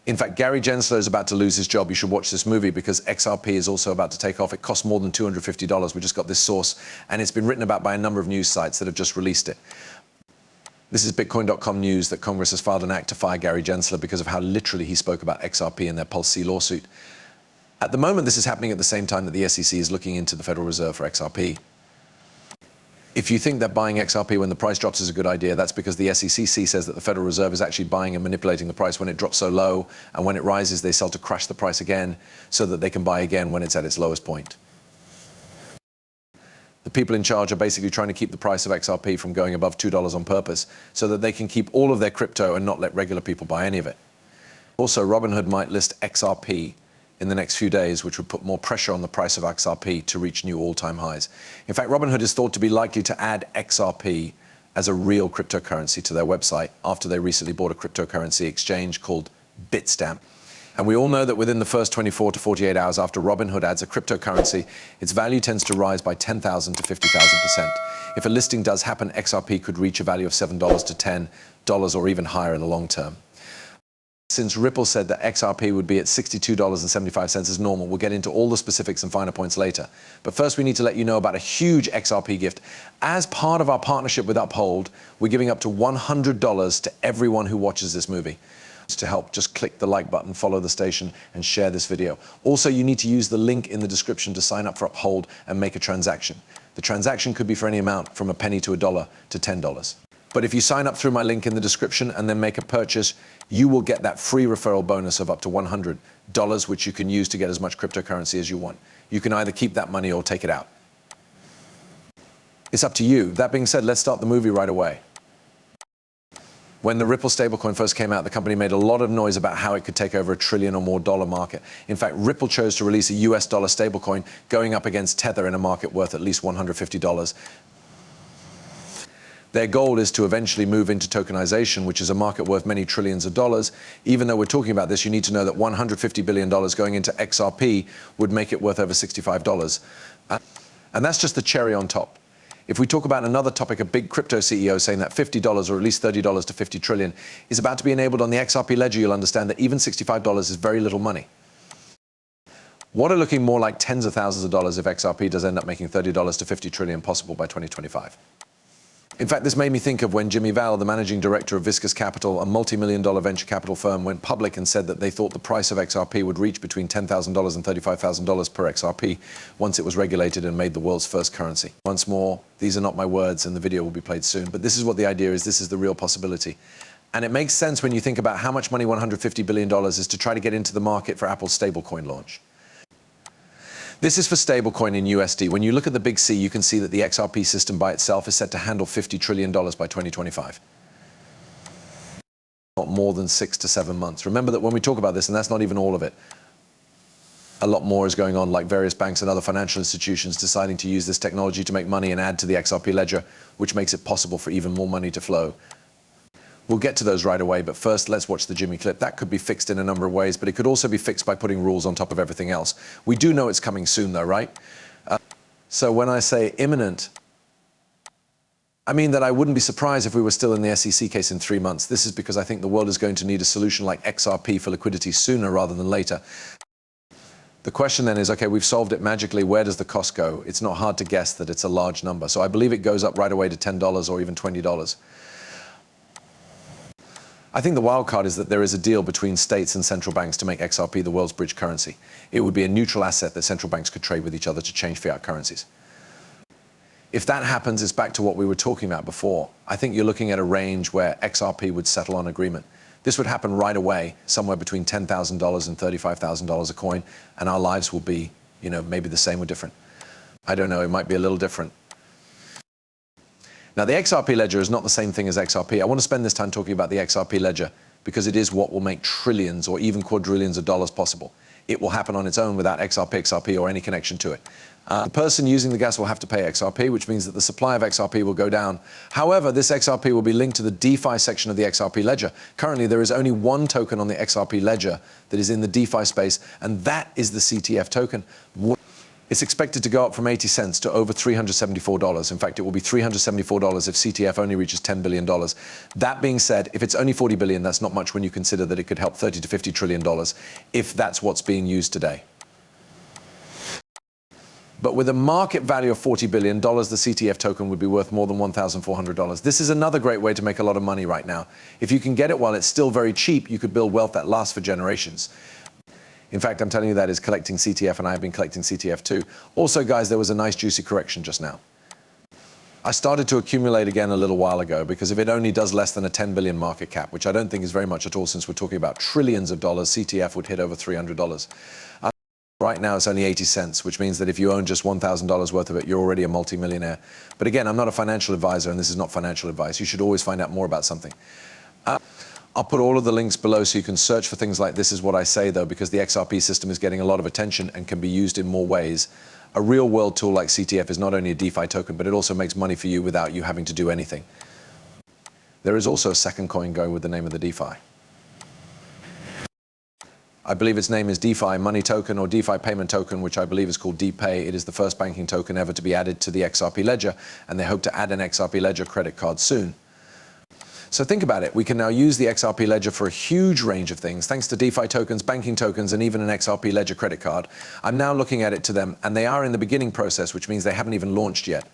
In fact, Gary Gensler is about to lose his job. You should watch this movie because XRP is also about to take off. It costs more than $250. We just got this source, and it's been written about by a number of news sites that have just released it. This is Bitcoin.com news that Congress has filed an act to fire Gary Gensler because of how literally he spoke about XRP in their Pulse C lawsuit. At the moment, this is happening at the same time that the SEC is looking into the Federal Reserve for XRP. If you think that buying XRP when the price drops is a good idea, that's because the SEC says that the Federal Reserve is actually buying and manipulating the price when it drops so low, and when it rises, they sell to crash the price again so that they can buy again when it's at its lowest point. The people in charge are basically trying to keep the price of XRP from going above $2 on purpose so that they can keep all of their crypto and not let regular people buy any of it. Also, Robinhood might list XRP in the next few days, which would put more pressure on the price of XRP to reach new all-time highs. In fact, Robinhood is thought to be likely to add XRP as a real cryptocurrency to their website after they recently bought a cryptocurrency exchange called Bitstamp. And we all know that within the first 24 to 48 hours after Robinhood adds a cryptocurrency, its value tends to rise by 10,000 to 50,000%. If a listing does happen, XRP could reach a value of $7 to $10 or even higher in the long term. Since Ripple said that XRP would be at $62.75 as normal, we'll get into all the specifics and finer points later. But first, we need to let you know about a huge XRP gift. As part of our partnership with Uphold, we're giving up to $100 to everyone who watches this movie. To help, just click the like button, follow the station, and share this video. Also, you need to use the link in the description to sign up for Uphold and make a transaction. The transaction could be for any amount from a penny to $1 to $10. But if you sign up through my link in the description and then make a purchase, you will get that free referral bonus of up to $100, which you can use to get as much cryptocurrency as you want. You can either keep that money or take it out. It's up to you. That being said, let's start the movie right away. When the Ripple stablecoin first came out, the company made a lot of noise about how it could take over $1 trillion or more market. In fact, Ripple chose to release a US dollar stablecoin going up against Tether in a market worth at least $150. Their goal is to eventually move into tokenization, which is a market worth many trillions of dollars. Even though we're talking about this, you need to know that $150 billion going into XRP would make it worth over $65. And that's just the cherry on top. If we talk about another topic, a big crypto CEO saying that $50 or at least $30 to 50 trillion is about to be enabled on the XRP ledger, you'll understand that even $65 is very little money. What are looking more like tens of thousands of dollars if XRP does end up making $30 to 50 trillion possible by 2025? In fact, this made me think of when Jimmy Val, the managing director of Viscus Capital, a multi-million-dollar venture capital firm, went public and said that they thought the price of XRP would reach between $10,000 and $35,000 per XRP once it was regulated and made the world's first currency. Once more, these are not my words, and the video will be played soon, but this is what the idea is. This is the real possibility. And it makes sense when you think about how much money $150 billion is to try to get into the market for Apple's stablecoin launch. This is for stablecoin in USD. When you look at the big C, you can see that the XRP system by itself is set to handle $50 trillion by 2025. Not more than 6 to 7 months. Remember that when we talk about this, and that's not even all of it, a lot more is going on, like various banks and other financial institutions deciding to use this technology to make money and add to the XRP ledger, which makes it possible for even more money to flow. We'll get to those right away, but first let's watch the Jimmy clip. That could be fixed in a number of ways, but it could also be fixed by putting rules on top of everything else. We do know it's coming soon though, right? So when I say imminent, I mean that I wouldn't be surprised if we were still in the SEC case in 3 months. This is because I think the world is going to need a solution like XRP for liquidity sooner rather than later. The question then is, okay, we've solved it magically. Where does the cost go? It's not hard to guess that it's a large number. So I believe it goes up right away to $10 or even $20. I think the wild card is that there is a deal between states and central banks to make XRP the world's bridge currency. It would be a neutral asset that central banks could trade with each other to change fiat currencies. If that happens, it's back to what we were talking about before. I think you're looking at a range where XRP would settle on agreement. This would happen right away, somewhere between $10,000 and $35,000 a coin, and our lives will be, maybe the same or different. I don't know, it might be a little different. Now, the XRP ledger is not the same thing as XRP. I want to spend this time talking about the XRP ledger because it is what will make trillions or even quadrillions of dollars possible. It will happen on its own without XRP or any connection to it. The person using the gas will have to pay XRP, which means that the supply of XRP will go down. However, this XRP will be linked to the DeFi section of the XRP ledger. Currently, there is only one token on the XRP ledger that is in the DeFi space, and that is the CTF token. It's expected to go up from 80 cents to over $374. In fact, it will be $374 if CTF only reaches $10 billion. That being said, if it's only 40 billion, that's not much when you consider that it could help 30 to 50 trillion dollars if that's what's being used today. But with a market value of $40 billion, the CTF token would be worth more than $1,400. This is another great way to make a lot of money right now. If you can get it while it's still very cheap, you could build wealth that lasts for generations. In fact, I'm telling you that is collecting CTF, and I have been collecting CTF too. Also, guys, there was a nice juicy correction just now. I started to accumulate again a little while ago because if it only does less than a 10 billion market cap, which I don't think is very much at all since we're talking about trillions of dollars, CTF would hit over $300. Right now it's only 80 cents, which means that if you own just $1,000 worth of it, you're already a multimillionaire. But again, I'm not a financial advisor, and this is not financial advice. You should always find out more about something. I'll put all of the links below so you can search for things like this is what I say, though, because the XRP system is getting a lot of attention and can be used in more ways. A real world tool like CTF is not only a DeFi token, but it also makes money for you without you having to do anything. There is also a second coin going with the name of the DeFi. I believe its name is DeFi Money Token or DeFi Payment Token, which I believe is called depeg. It is the first banking token ever to be added to the XRP ledger, and they hope to add an XRP ledger credit card soon. So think about it. We can now use the XRP ledger for a huge range of things, thanks to DeFi tokens, banking tokens, and even an XRP ledger credit card. I'm now looking at it to them, and they are in the beginning process, which means they haven't even launched yet.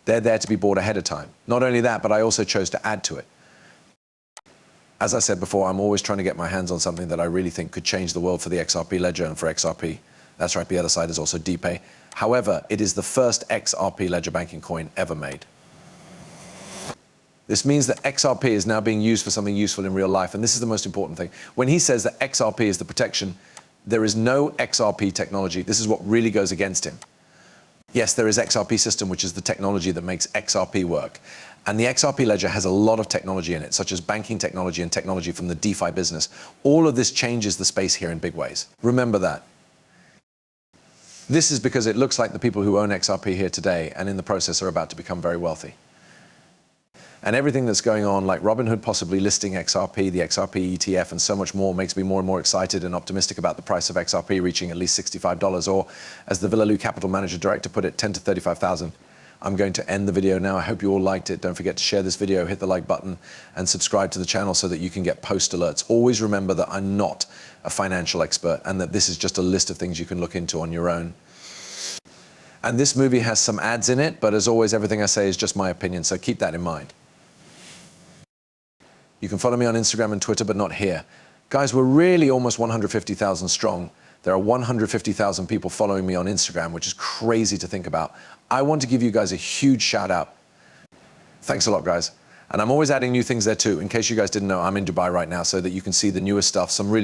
They're there to be bought ahead of time. Not only that, but I also chose to add to it. As I said before, I'm always trying to get my hands on something that I really think could change the world for the XRP ledger and for XRP. That's right, the other side is also depeg. However, it is the first XRP ledger banking coin ever made. This means that XRP is now being used for something useful in real life, and this is the most important thing. When he says that XRP is the protection, there is no XRP technology. This is what really goes against him. Yes, there is XRP system, which is the technology that makes XRP work. And the XRP ledger has a lot of technology in it, such as banking technology and technology from the DeFi business. All of this changes the space here in big ways. Remember that. This is because it looks like the people who own XRP here today and in the process are about to become very wealthy. And everything that's going on, like Robinhood possibly listing XRP, the XRP ETF, and so much more, makes me more and more excited and optimistic about the price of XRP reaching at least $65, or as the Villaloo Capital Manager Director put it, 10 to 35,000. I'm going to end the video now. I hope you all liked it. Don't forget to share this video, hit the like button, and subscribe to the channel so that you can get post alerts. Always remember that I'm not a financial expert and that this is just a list of things you can look into on your own. And this movie has some ads in it, but as always, everything I say is just my opinion, so keep that in mind. You can follow me on Instagram and Twitter, but not here. Guys, we're really almost 150,000 strong. There are 150,000 people following me on Instagram, which is crazy to think about. I want to give you guys a huge shout out. Thanks a lot, guys. And I'm always adding new things there too. In case you guys didn't know, I'm in Dubai right now so that you can see the newest stuff, some really